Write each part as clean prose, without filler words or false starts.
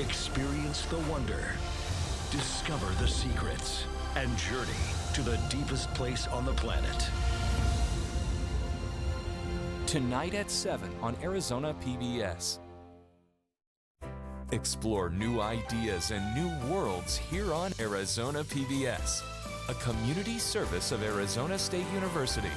Experience the wonder, discover the secrets, and journey to the deepest place on the planet. Tonight at 7 on Arizona PBS. Explore new ideas and new worlds here on Arizona PBS, a community service of Arizona State University.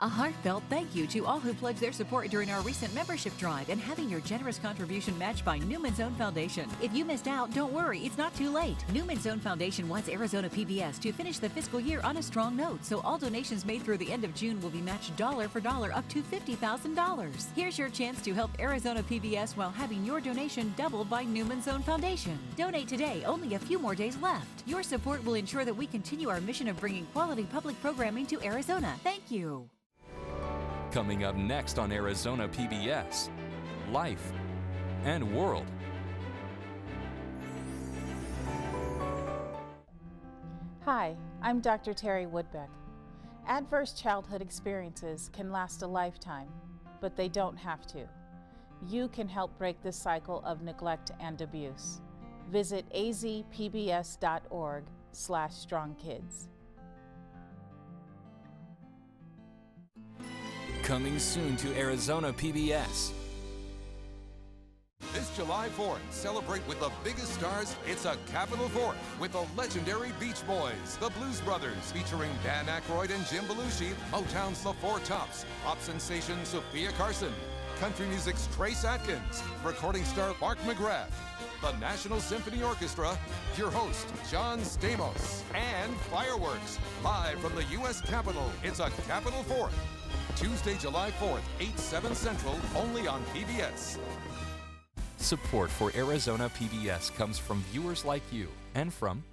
A heartfelt thank you to all who pledged their support during our recent membership drive and having your generous contribution matched by Newman's Own Foundation. If you missed out, don't worry, it's not too late. Newman's Own Foundation wants Arizona PBS to finish the fiscal year on a strong note, so all donations made through the end of June will be matched dollar for dollar up to $50,000. Here's your chance to help Arizona PBS while having your donation doubled by Newman's Own Foundation. Donate today, only a few more days left. Your support will ensure that we continue our mission of bringing quality public programming to Arizona. Thank you. Coming up next on Arizona PBS, Life and World. Hi, I'm Dr. Terry Woodbeck. Adverse childhood experiences can last a lifetime, but they don't have to. You can help break this cycle of neglect and abuse. Visit azpbs.org/strongkids. Coming soon to Arizona PBS. This July 4th, celebrate with the biggest stars. It's a Capitol 4th with the legendary Beach Boys, the Blues Brothers, featuring Dan Aykroyd and Jim Belushi, Motown's The Four Tops, pop sensation Sophia Carson, country music's Trace Atkins, recording star Mark McGrath, the National Symphony Orchestra, your host, John Stamos, and fireworks, live from the U.S. Capitol. It's a Capitol 4th. Tuesday, July 4th, 8/7 Central, only on PBS. Support for Arizona PBS comes from viewers like you and from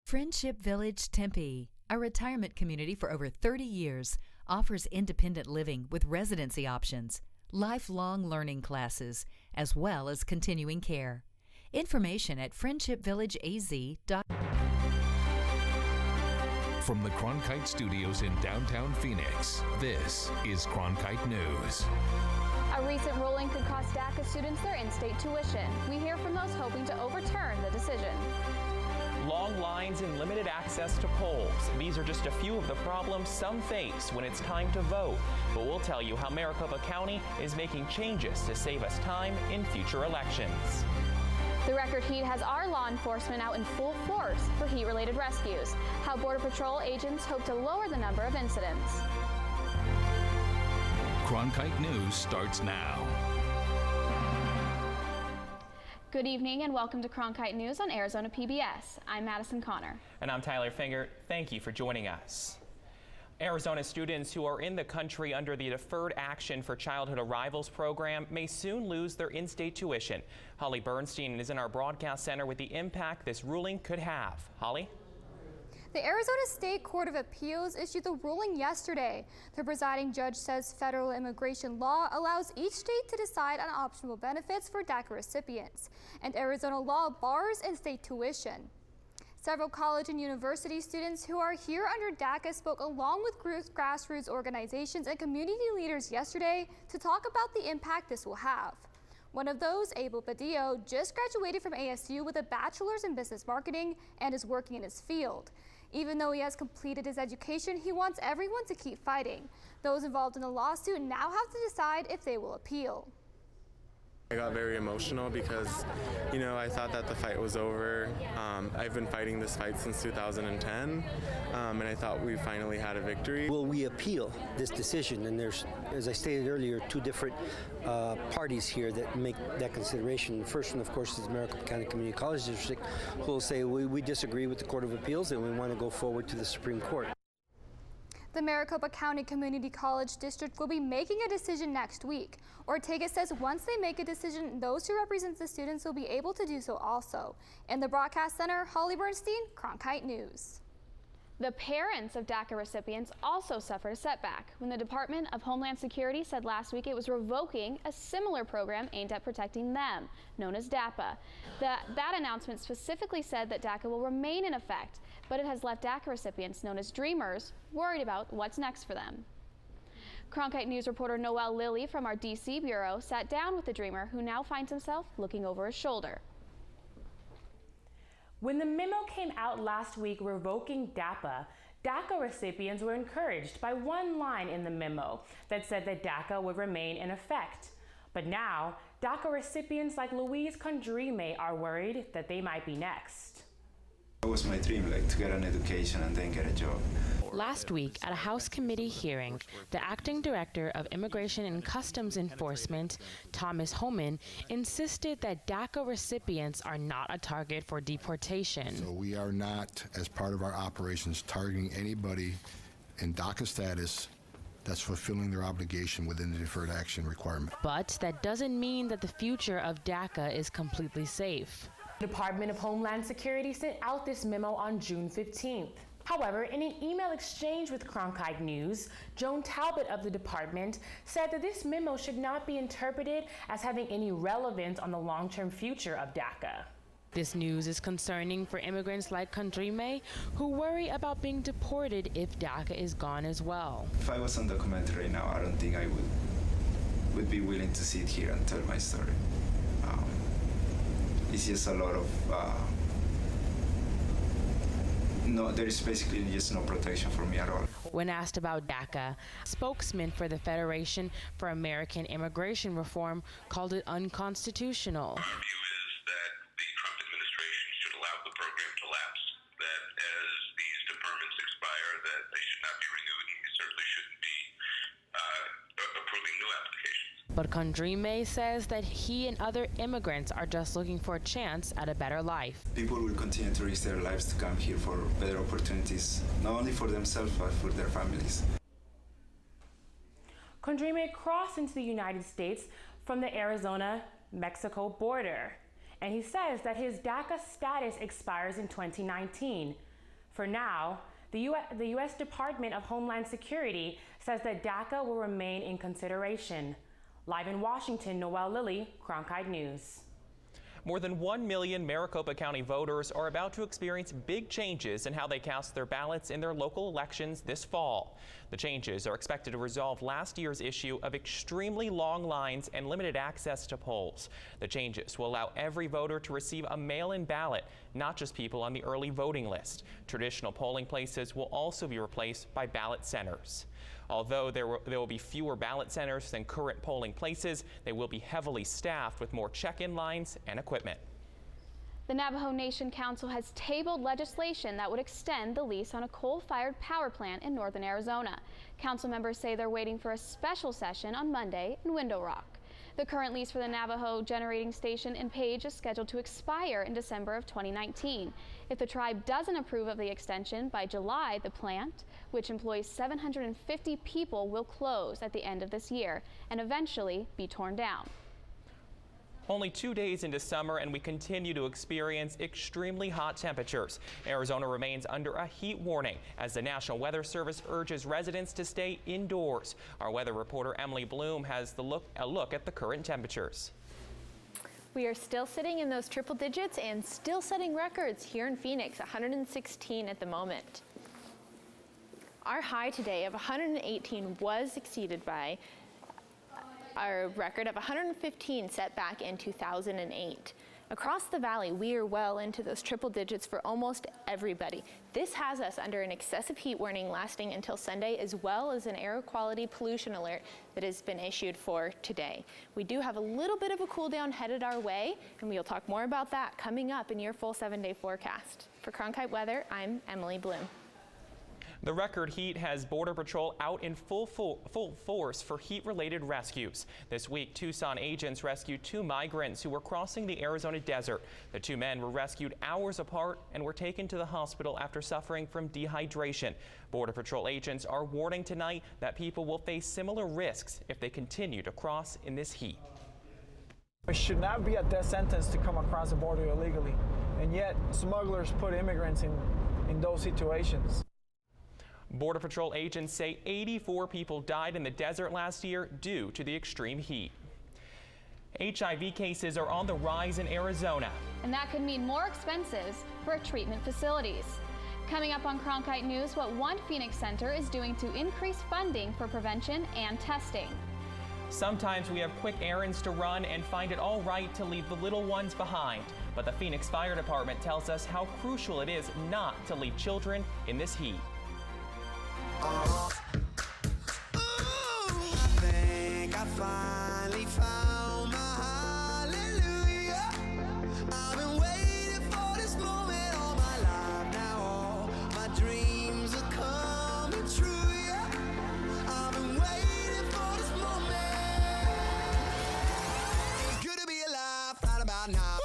Friendship Village Tempe, a retirement community for over 30 years, offers independent living with residency options, lifelong learning classes, as well as continuing care. Information at friendshipvillageaz.com. From the Cronkite Studios in downtown Phoenix, this is Cronkite News. A recent ruling could cost DACA students their in-state tuition. We hear from those hoping to overturn the decision. Long lines and limited access to polls. These are just a few of the problems some face when it's time to vote. But we'll tell you how Maricopa County is making changes to save us time in future elections. The record heat has our law enforcement out in full force for heat-related rescues. How Border Patrol agents hope to lower the number of incidents. Cronkite News starts now. Good evening and welcome to Cronkite News on Arizona PBS. I'm Madison Connor. And I'm Tyler Finger. Thank you for joining us. Arizona students who are in the country under the Deferred Action for Childhood Arrivals program may soon lose their in-state tuition. Holly Bernstein is in our broadcast center with the impact this ruling could have. Holly? The Arizona State Court of Appeals issued the ruling yesterday. The presiding judge says federal immigration law allows each state to decide on optional benefits for DACA recipients, and Arizona law bars in-state tuition. Several college and university students who are here under DACA spoke along with grassroots organizations and community leaders yesterday to talk about the impact this will have. One of those, Abel Badillo, just graduated from ASU with a bachelor's in business marketing and is working in his field. Even though he has completed his education, he wants everyone to keep fighting. Those involved in the lawsuit now have to decide if they will appeal. I got very emotional because, I thought that the fight was over. I've been fighting this fight since 2010, and I thought we finally had a victory. Will we appeal this decision? And there's, as I stated earlier, two different parties here that make that consideration. The first one, of course, is the Maricopa County Community College District, who will say we disagree with the Court of Appeals and we want to go forward to the Supreme Court. The Maricopa County Community College District will be making a decision next week. Ortega says once they make a decision, those who represent the students will be able to do so also. In the broadcast center, Holly Bernstein, Cronkite News. The parents of DACA recipients also suffered a setback when the Department of Homeland Security said last week it was revoking a similar program aimed at protecting them, known as DAPA. That announcement specifically said that DACA will remain in effect, but it has left DACA recipients, known as Dreamers, worried about what's next for them. Cronkite News reporter Noelle Lilly from our D.C. bureau sat down with the dreamer who now finds himself looking over his shoulder. When the memo came out last week revoking DAPA recipients were encouraged by one line in the memo that said that DACA would remain in effect. But now, DACA recipients like Louise Condrime are worried that they might be next. It was my dream, to get an education and then get a job. Last week, at a House committee hearing, the acting director of Immigration and Customs Enforcement, Thomas Homan, insisted that DACA recipients are not a target for deportation. So we are not, as part of our operations, targeting anybody in DACA status that's fulfilling their obligation within the deferred action requirement. But that doesn't mean that the future of DACA is completely safe. The Department of Homeland Security sent out this memo on June 15th. However, in an email exchange with Cronkite News, Joan Talbot of the department said that this memo should not be interpreted as having any relevance on the long-term future of DACA. This news is concerning for immigrants like Condrime, who worry about being deported if DACA is gone as well. If I was undocumented right now, I don't think I would be willing to sit here and tell my story. It's just a lot of there is basically just no protection for me at all. When asked about DACA, spokesman for the Federation for American Immigration Reform called it unconstitutional. Our view is that the Trump administration should allow the program to lapse, that as these deferments expire, that they should not be renewed, and we certainly shouldn't be approving new applications. But Condrime says that he and other immigrants are just looking for a chance at a better life. People will continue to risk their lives to come here for better opportunities, not only for themselves, but for their families. Condrime crossed into the United States from the Arizona-Mexico border, and he says that his DACA status expires in 2019. For now, the U.S. Department of Homeland Security says that DACA will remain in consideration. Live in Washington, Noelle Lilly, Cronkite News. More than 1 million Maricopa County voters are about to experience big changes in how they cast their ballots in their local elections this fall. The changes are expected to resolve last year's issue of extremely long lines and limited access to polls. The changes will allow every voter to receive a mail-in ballot, not just people on the early voting list. Traditional polling places will also be replaced by ballot centers. Although there will be fewer ballot centers than current polling places, they will be heavily staffed with more check-in lines and equipment. The Navajo Nation Council has tabled legislation that would extend the lease on a coal-fired power plant in northern Arizona. Council members say they're waiting for a special session on Monday in Window Rock. The current lease for the Navajo generating station in Page is scheduled to expire in December of 2019. If the tribe doesn't approve of the extension by July, the plant, which employs 750 people, will close at the end of this year and eventually be torn down. Only 2 days into summer and we continue to experience extremely hot temperatures. Arizona remains under a heat warning as the National Weather Service urges residents to stay indoors. Our weather reporter Emily Bloom has a look at the current temperatures. We are still sitting in those triple digits and still setting records here in Phoenix, 116 at the moment. Our high today of 118 was exceeded by our record of 115 set back in 2008. Across the valley, we are well into those triple digits for almost everybody. This has us under an excessive heat warning lasting until Sunday, as well as an air quality pollution alert that has been issued for today. We do have a little bit of a cool down headed our way, and we'll talk more about that coming up in your full 7-day forecast. For Cronkite Weather, I'm Emily Bloom. The record heat has Border Patrol out in full force for heat-related rescues. This week, Tucson agents rescued 2 migrants who were crossing the Arizona desert. The 2 men were rescued hours apart and were taken to the hospital after suffering from dehydration. Border Patrol agents are warning tonight that people will face similar risks if they continue to cross in this heat. It should not be a death sentence to come across the border illegally, and yet smugglers put immigrants in those situations. Border Patrol agents say 84 people died in the desert last year due to the extreme heat. HIV cases are on the rise in Arizona. And that could mean more expenses for treatment facilities. Coming up on Cronkite News, what one Phoenix center is doing to increase funding for prevention and testing. Sometimes we have quick errands to run and find it all right to leave the little ones behind. But the Phoenix Fire Department tells us how crucial it is not to leave children in this heat. I think I finally found my hallelujah. I've been waiting for this moment all my life now. All my dreams are coming true, yeah. I've been waiting for this moment. It's good to be alive right about now.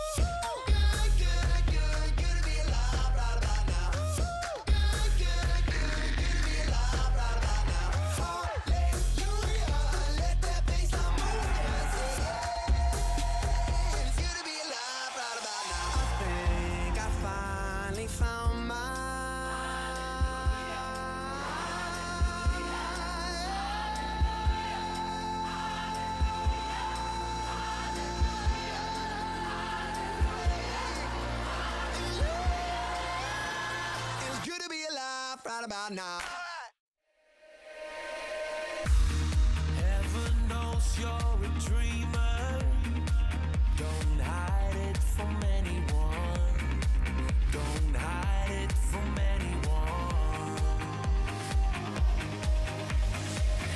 Right about now. Heaven knows you're a dreamer. Don't hide it from anyone. Don't hide it from anyone.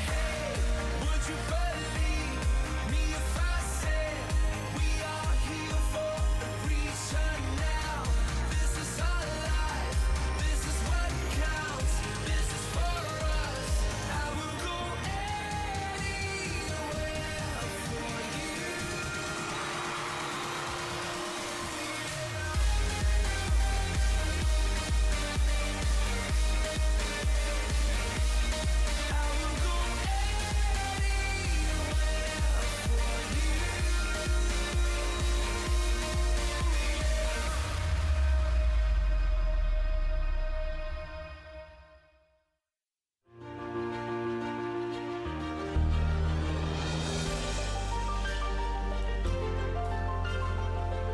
Hey, would you believe me if I said we are here for a reason now? This is our life. This is what counts. This is for us. I will go anywhere for you. I will go anywhere for you.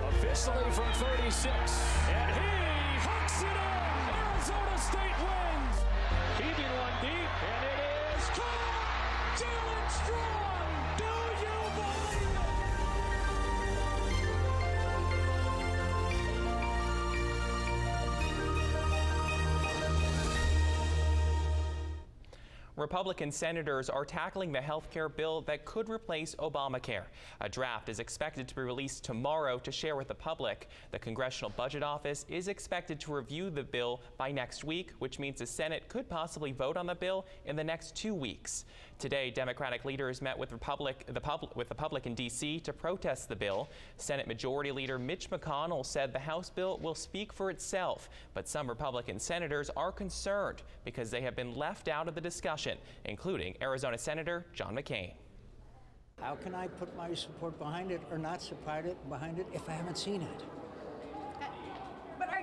Officially from 36, and he hooks it in. Arizona State wins. Keeping one deep, and it is caught. Jalen Strong. Do you believe Republican senators are tackling the health care bill that could replace Obamacare. A draft is expected to be released tomorrow to share with the public. The Congressional Budget Office is expected to review the bill by next week, which means the Senate could possibly vote on the bill in the next 2 weeks. Today, Democratic leaders met with the public in D.C. to protest the bill. Senate Majority Leader Mitch McConnell said the House bill will speak for itself, but some Republican senators are concerned because they have been left out of the discussion, including Arizona Senator John McCain. How can I put my support behind it or not support it behind it if I haven't seen it? But are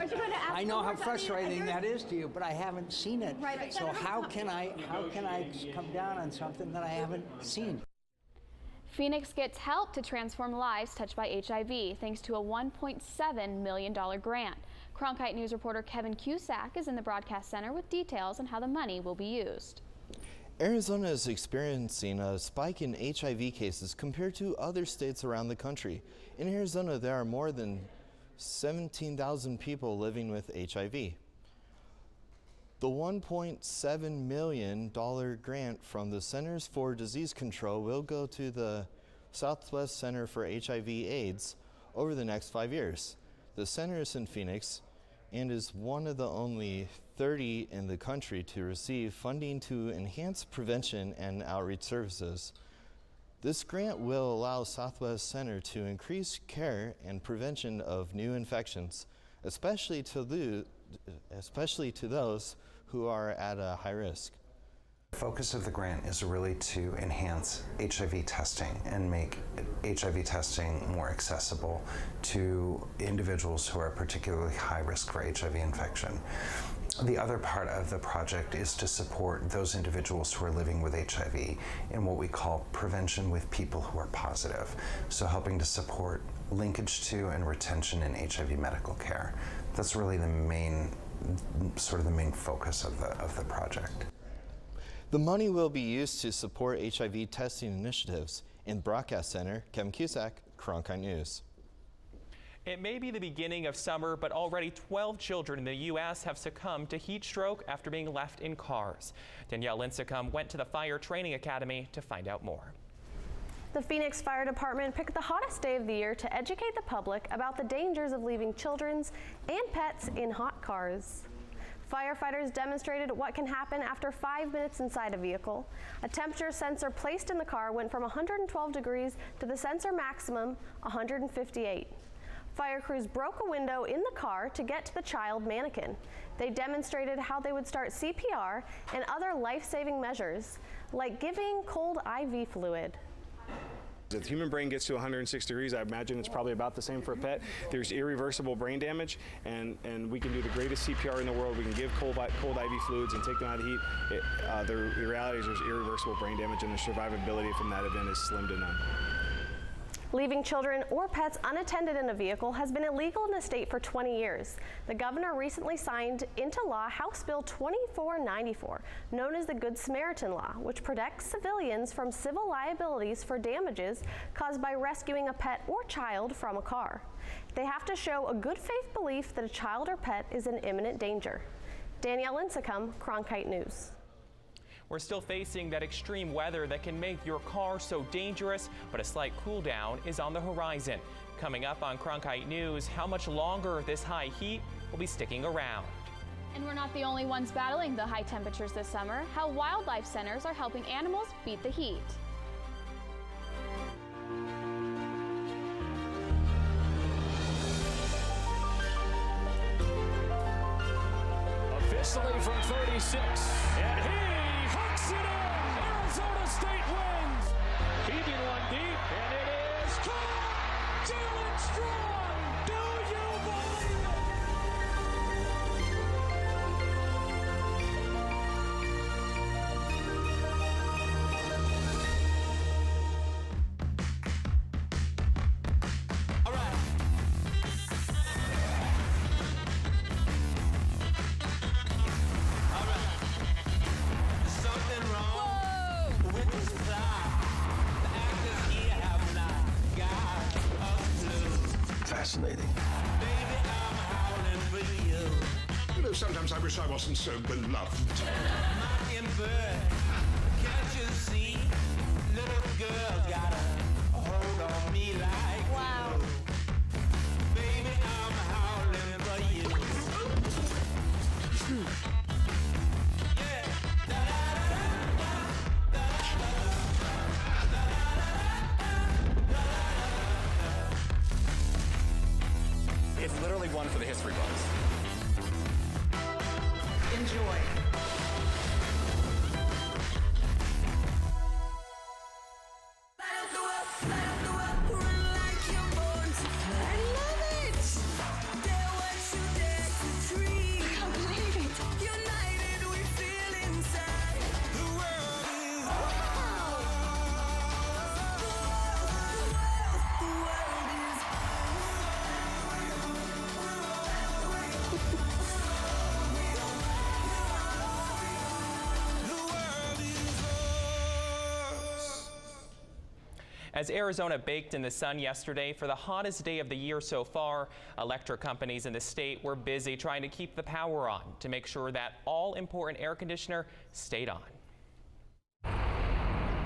you going to ask? I know how frustrating that is to you, but I haven't seen it. Right, so how can I come down on something that I haven't seen? Phoenix gets help to transform lives touched by HIV thanks to a $1.7 million grant. Cronkite News reporter Kevin Cusack is in the broadcast center with details on how the money will be used. Arizona is experiencing a spike in HIV cases compared to other states around the country. In Arizona, there are more than 17,000 people living with HIV. The $1.7 million grant from the Centers for Disease Control will go to the Southwest Center for HIV/AIDS over the next 5 years. The center is in Phoenix and is one of the only 30 in the country to receive funding to enhance prevention and outreach services. This grant will allow Southwest Center to increase care and prevention of new infections, especially to those who are at a high risk. The focus of the grant is really to enhance HIV testing and make HIV testing more accessible to individuals who are particularly high risk for HIV infection. The other part of the project is to support those individuals who are living with HIV in what we call prevention with people who are positive. So helping to support linkage to and retention in HIV medical care. That's really the main focus of the project. The money will be used to support HIV testing initiatives. In Broadcast Center, Kevin Cusack, Cronkite News. It may be the beginning of summer, but already 12 children in the U.S. have succumbed to heat stroke after being left in cars. Danielle Lincecum went to the Fire Training Academy to find out more. The Phoenix Fire Department picked the hottest day of the year to educate the public about the dangers of leaving children and pets in hot cars. Firefighters demonstrated what can happen after 5 minutes inside a vehicle. A temperature sensor placed in the car went from 112 degrees to the sensor maximum 158. Fire crews broke a window in the car to get to the child mannequin. They demonstrated how they would start CPR and other life-saving measures, like giving cold IV fluid. If the human brain gets to 106 degrees, I imagine it's probably about the same for a pet. There's irreversible brain damage, and we can do the greatest CPR in the world. We can give cold IV fluids and take them out of heat. The reality is there's irreversible brain damage, and the survivability from that event is slim to none. Leaving children or pets unattended in a vehicle has been illegal in the state for 20 years. The governor recently signed into law House Bill 2494, known as the Good Samaritan Law, which protects civilians from civil liabilities for damages caused by rescuing a pet or child from a car. They have to show a good faith belief that a child or pet is in imminent danger. Danielle Lincecum, Cronkite News. We're still facing that extreme weather that can make your car so dangerous, but a slight cool down is on the horizon. Coming up on Cronkite News, how much longer this high heat will be sticking around. And we're not the only ones battling the high temperatures this summer. How wildlife centers are helping animals beat the heat. Officially from 36, and he hooks it in. Arizona State wins. Keeping one deep, and it is caught. Dylan Strong. Do you believe it? All right. Fascinating. You know, sometimes I wish I wasn't so beloved. Can't you see? Little girl got a hold on me like wow. Baby, I'm howling for you. It's literally one for the history books. Enjoy. As Arizona baked in the sun yesterday for the hottest day of the year so far, electric companies in the state were busy trying to keep the power on to make sure that all important air conditioner stayed on.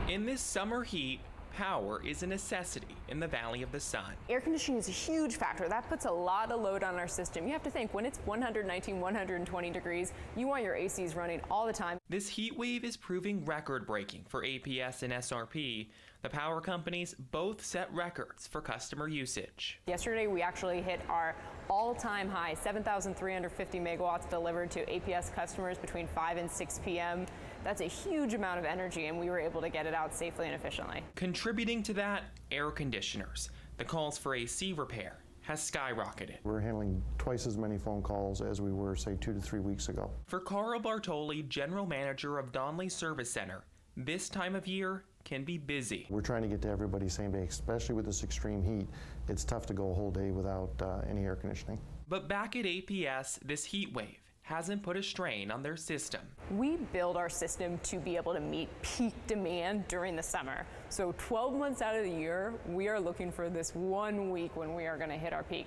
In this summer heat, power is a necessity in the Valley of the Sun. Air conditioning is a huge factor. That puts a lot of load on our system. You have to think, when it's 119, 120 degrees, you want your ACs running all the time. This heat wave is proving record-breaking for APS and SRP. The power companies both set records for customer usage. Yesterday, we actually hit our all-time high, 7,350 megawatts delivered to APS customers between 5 and 6 p.m. That's a huge amount of energy, and we were able to get it out safely and efficiently. Contributing to that, air conditioners. The calls for AC repair has skyrocketed. We're handling twice as many phone calls as we were, say, 2 to 3 weeks ago. For Carl Bartoli, general manager of Donley Service Center, this time of year can be busy. We're trying to get to everybody same day, especially with this extreme heat. It's tough to go a whole day without any air conditioning. But back at APS, this heat wave hasn't put a strain on their system. We build our system to be able to meet peak demand during the summer. So 12 months out of the year, we are looking for this 1 week when we are going to hit our peak.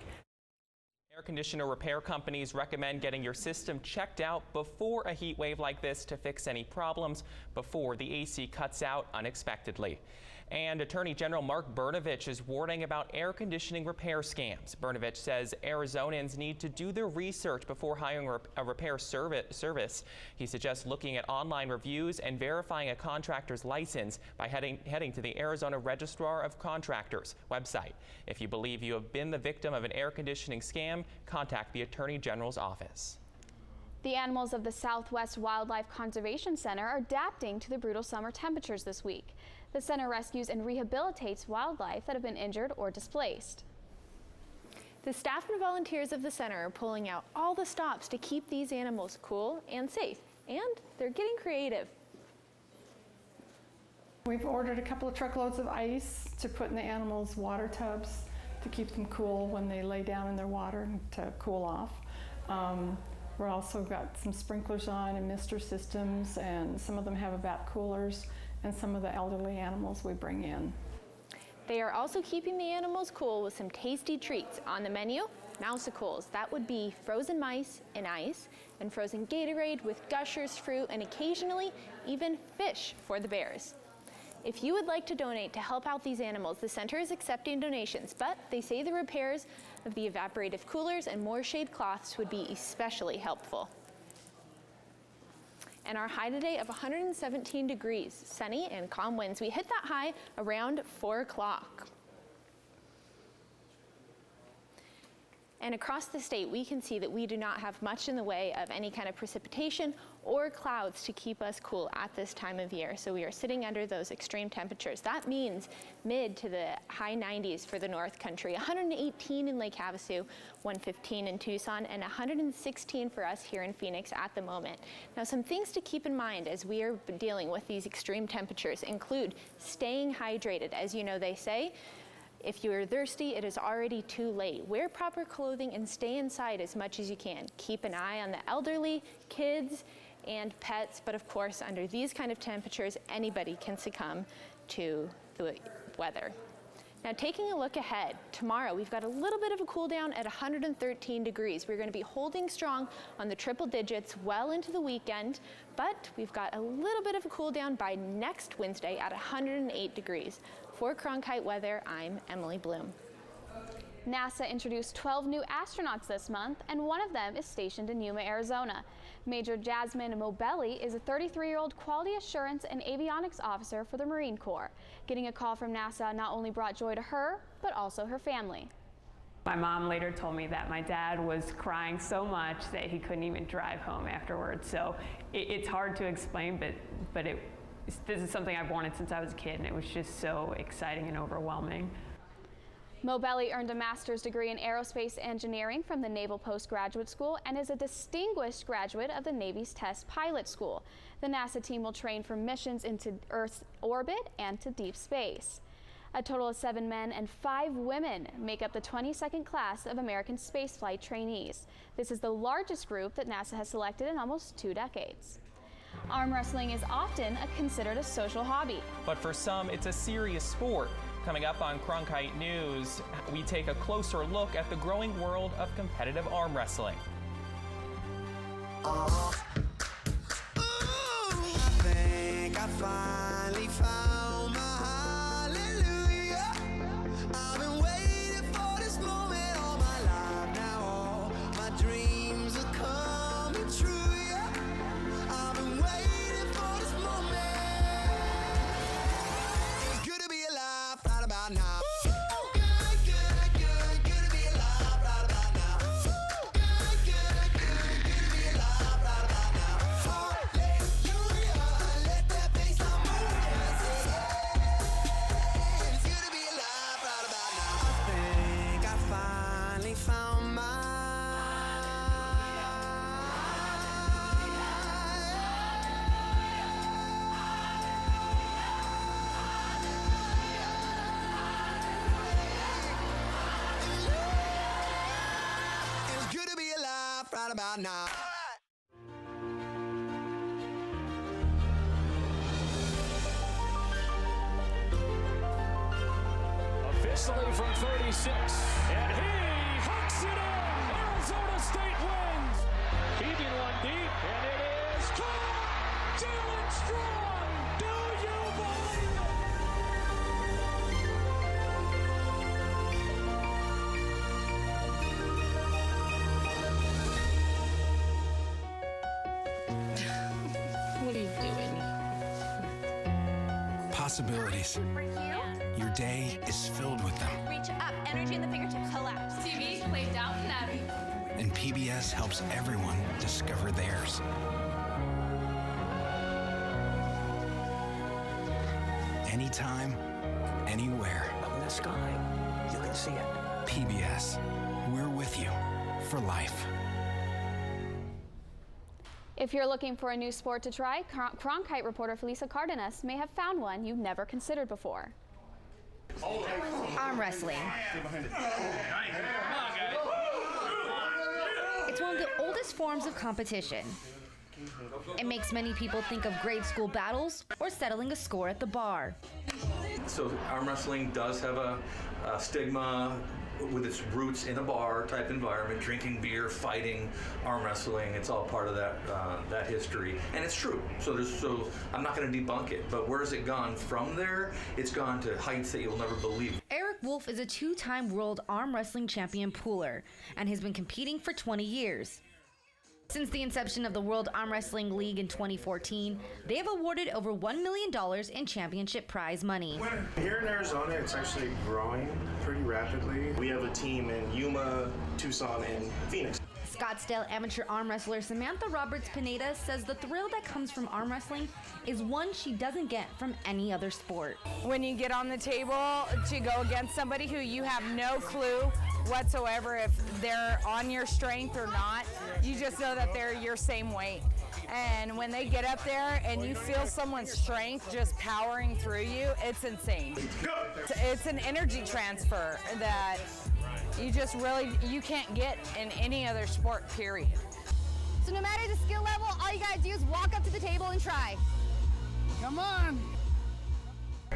Air conditioner repair companies recommend getting your system checked out before a heat wave like this to fix any problems before the AC cuts out unexpectedly. And Attorney General Mark Brnovich is warning about air conditioning repair scams. Brnovich says Arizonans need to do their research before hiring a repair service. He suggests looking at online reviews and verifying a contractor's license by heading to the Arizona Registrar of Contractors website. If you believe you have been the victim of an air conditioning scam, contact the Attorney General's office. The animals of the Southwest Wildlife Conservation Center are adapting to the brutal summer temperatures this week. The center rescues and rehabilitates wildlife that have been injured or displaced. The staff and volunteers of the center are pulling out all the stops to keep these animals cool and safe, and they're getting creative. We've ordered a couple of truckloads of ice to put in the animals' water tubs to keep them cool when they lay down in their water and to cool off. We're also got some sprinklers on and mister systems, and some of them have evap coolers, and some of the elderly animals we bring in. They are also keeping the animals cool with some tasty treats on the menu. Mousicles, that would be frozen mice in ice, and frozen Gatorade with Gushers fruit, and occasionally even fish for the bears. If you would like to donate to help out these animals, the center is accepting donations, but they say the repairs of the evaporative coolers and more shade cloths would be especially helpful. And our high today of 117 degrees, sunny and calm winds. We hit that high around 4 o'clock. And across the state, we can see that we do not have much in the way of any kind of precipitation or clouds to keep us cool at this time of year. So we are sitting under those extreme temperatures. That means mid to the high 90s for the North Country, 118 in Lake Havasu, 115 in Tucson, and 116 for us here in Phoenix at the moment. Now, some things to keep in mind as we are dealing with these extreme temperatures include staying hydrated. As you know, they say, if you are thirsty, it is already too late. Wear proper clothing and stay inside as much as you can. Keep an eye on the elderly, kids, and pets, but of course, under these kind of temperatures, anybody can succumb to the weather. Now, taking a look ahead, tomorrow we've got a little bit of a cool down at 113 degrees. We're going to be holding strong on the triple digits well into the weekend, but we've got a little bit of a cool down by next Wednesday at 108 degrees. For Cronkite Weather, I'm Emily Bloom. NASA introduced 12 new astronauts this month, and one of them is stationed in Yuma, Arizona. Major Jasmine Mobelli is a 33-year-old quality assurance and avionics officer for the Marine Corps. Getting a call from NASA not only brought joy to her, but also her family. My mom later told me that my dad was crying so much that he couldn't even drive home afterwards. So it's hard to explain, but this is something I've wanted since I was a kid, and it was just so exciting and overwhelming. Mobelli earned a master's degree in aerospace engineering from the Naval Postgraduate School and is a distinguished graduate of the Navy's Test Pilot School. The NASA team will train for missions into Earth's orbit and to deep space. A total of 7 men and 5 women make up the 22nd class of American spaceflight trainees. This is the largest group that NASA has selected in almost 2 decades. Arm wrestling is often considered a social hobby. But for some, it's a serious sport. Coming up on Cronkite News, we take a closer look at the growing world of competitive arm wrestling. I think I finally found my hallelujah. I've been waiting for this moment all my life now. All my dreams are coming true, yeah. I've been waiting for this moment. It's good to be alive right about now. nah. Officially from 36, and he hooks it in. Arizona State wins. Keeping one deep, and it is caught. Jalen Strong. Do you believe What are you doing? Possibilities. Your day is filled with them. Reach up, energy in the fingertips, collapse. TV, play Downton Abbey. And PBS helps everyone discover theirs. Anytime, anywhere. Up in the sky, you can see it. PBS, we're with you for life. If you're looking for a new sport to try, Cronkite reporter Felisa Cardenas may have found one you've never considered before. Arm wrestling. It's one of the oldest forms of competition. It makes many people think of grade school battles or settling a score at the bar. So arm wrestling does have a stigma with its roots in a bar type environment, drinking beer, fighting, arm wrestling. It's all part of that history, and it's true. So I'm not going to debunk it, but where has it gone from there? It's gone to heights that you'll never believe. Eric Wolf is a two-time world arm wrestling champion pooler and has been competing for 20 years. Since the inception of the World Arm Wrestling League in 2014, they have awarded over $1 million in championship prize money. Here in Arizona, it's actually growing pretty rapidly. We have a team in Yuma, Tucson, and Phoenix. Scottsdale amateur arm wrestler Samantha Roberts-Pineda says the thrill that comes from arm wrestling is one she doesn't get from any other sport. When you get on the table to go against somebody who you have no clue whatsoever if they're on your strength or not, you just know that they're your same weight. And when they get up there and you feel someone's strength just powering through you, it's insane. It's an energy transfer that you can't get in any other sport, period. So no matter the skill level, all you gotta do is walk up to the table and try. Come on!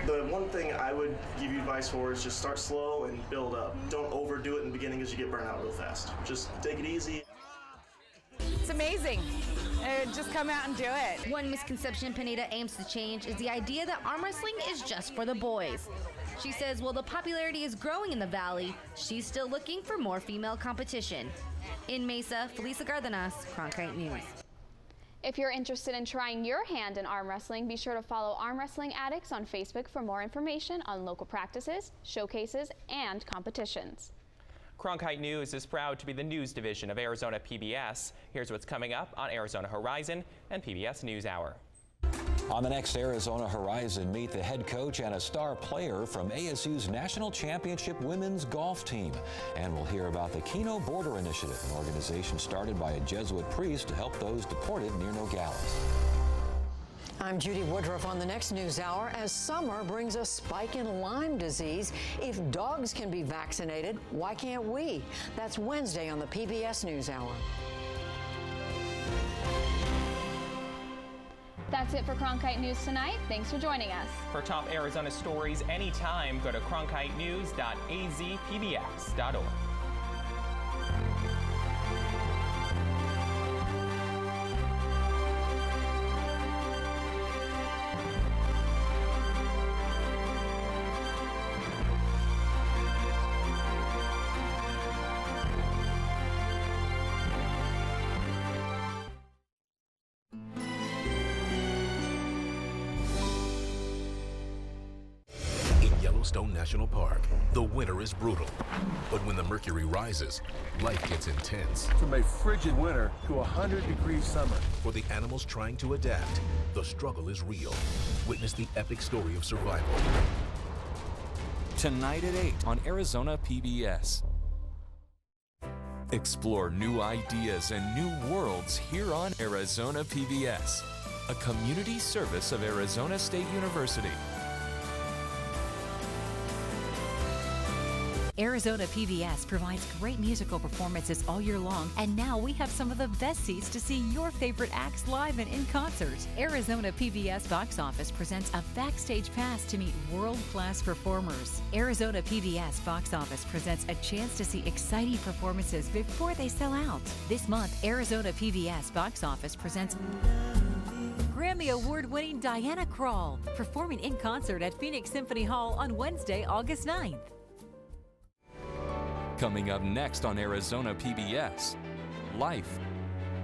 The one thing I would give you advice for is just start slow and build up. Don't overdo it in the beginning because you get burnt out real fast. Just take it easy. It's amazing. Just come out and do it. One misconception Pineda aims to change is the idea that arm wrestling is just for the boys. She says while the popularity is growing in the Valley, she's still looking for more female competition. In Mesa, Felisa Cardenas, Cronkite News. If you're interested in trying your hand in arm wrestling, be sure to follow Arm Wrestling Addicts on Facebook for more information on local practices, showcases, and competitions. Cronkite News is proud to be the news division of Arizona PBS. Here's what's coming up on Arizona Horizon and PBS NewsHour. On the next Arizona Horizon, meet the head coach and a star player from ASU's National Championship Women's Golf Team. And we'll hear about the Keno Border Initiative, an organization started by a Jesuit priest to help those deported near Nogales. I'm Judy Woodruff on the next NewsHour. As summer brings a spike in Lyme disease, if dogs can be vaccinated, why can't we? That's Wednesday on the PBS NewsHour. That's it for Cronkite News tonight. Thanks for joining us. For top Arizona stories anytime, go to cronkitenews.azpbs.org. Yellowstone National Park, the winter is brutal. But when the mercury rises, life gets intense. From a frigid winter to a 100-degree summer. For the animals trying to adapt, the struggle is real. Witness the epic story of survival. Tonight at 8 on Arizona PBS. Explore new ideas and new worlds here on Arizona PBS, a community service of Arizona State University. Arizona PBS provides great musical performances all year long, and now we have some of the best seats to see your favorite acts live and in concert. Arizona PBS Box Office presents a backstage pass to meet world-class performers. Arizona PBS Box Office presents a chance to see exciting performances before they sell out. This month, Arizona PBS Box Office presents Grammy Award-winning Diana Krall, performing in concert at Phoenix Symphony Hall on Wednesday, August 9th. Coming up next on Arizona PBS, Life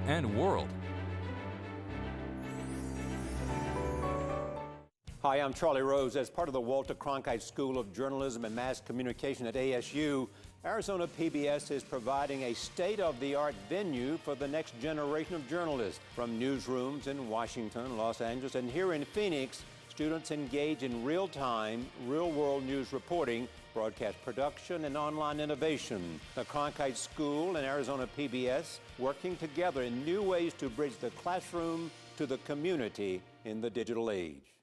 and World. Hi, I'm Charlie Rose. As part of the Walter Cronkite School of Journalism and Mass Communication at ASU, Arizona PBS is providing a state-of-the-art venue for the next generation of journalists. From newsrooms in Washington, Los Angeles, and here in Phoenix, students engage in real-time, real-world news reporting, broadcast production, and online innovation. The Cronkite School and Arizona PBS working together in new ways to bridge the classroom to the community in the digital age.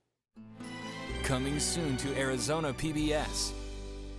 Coming soon to Arizona PBS.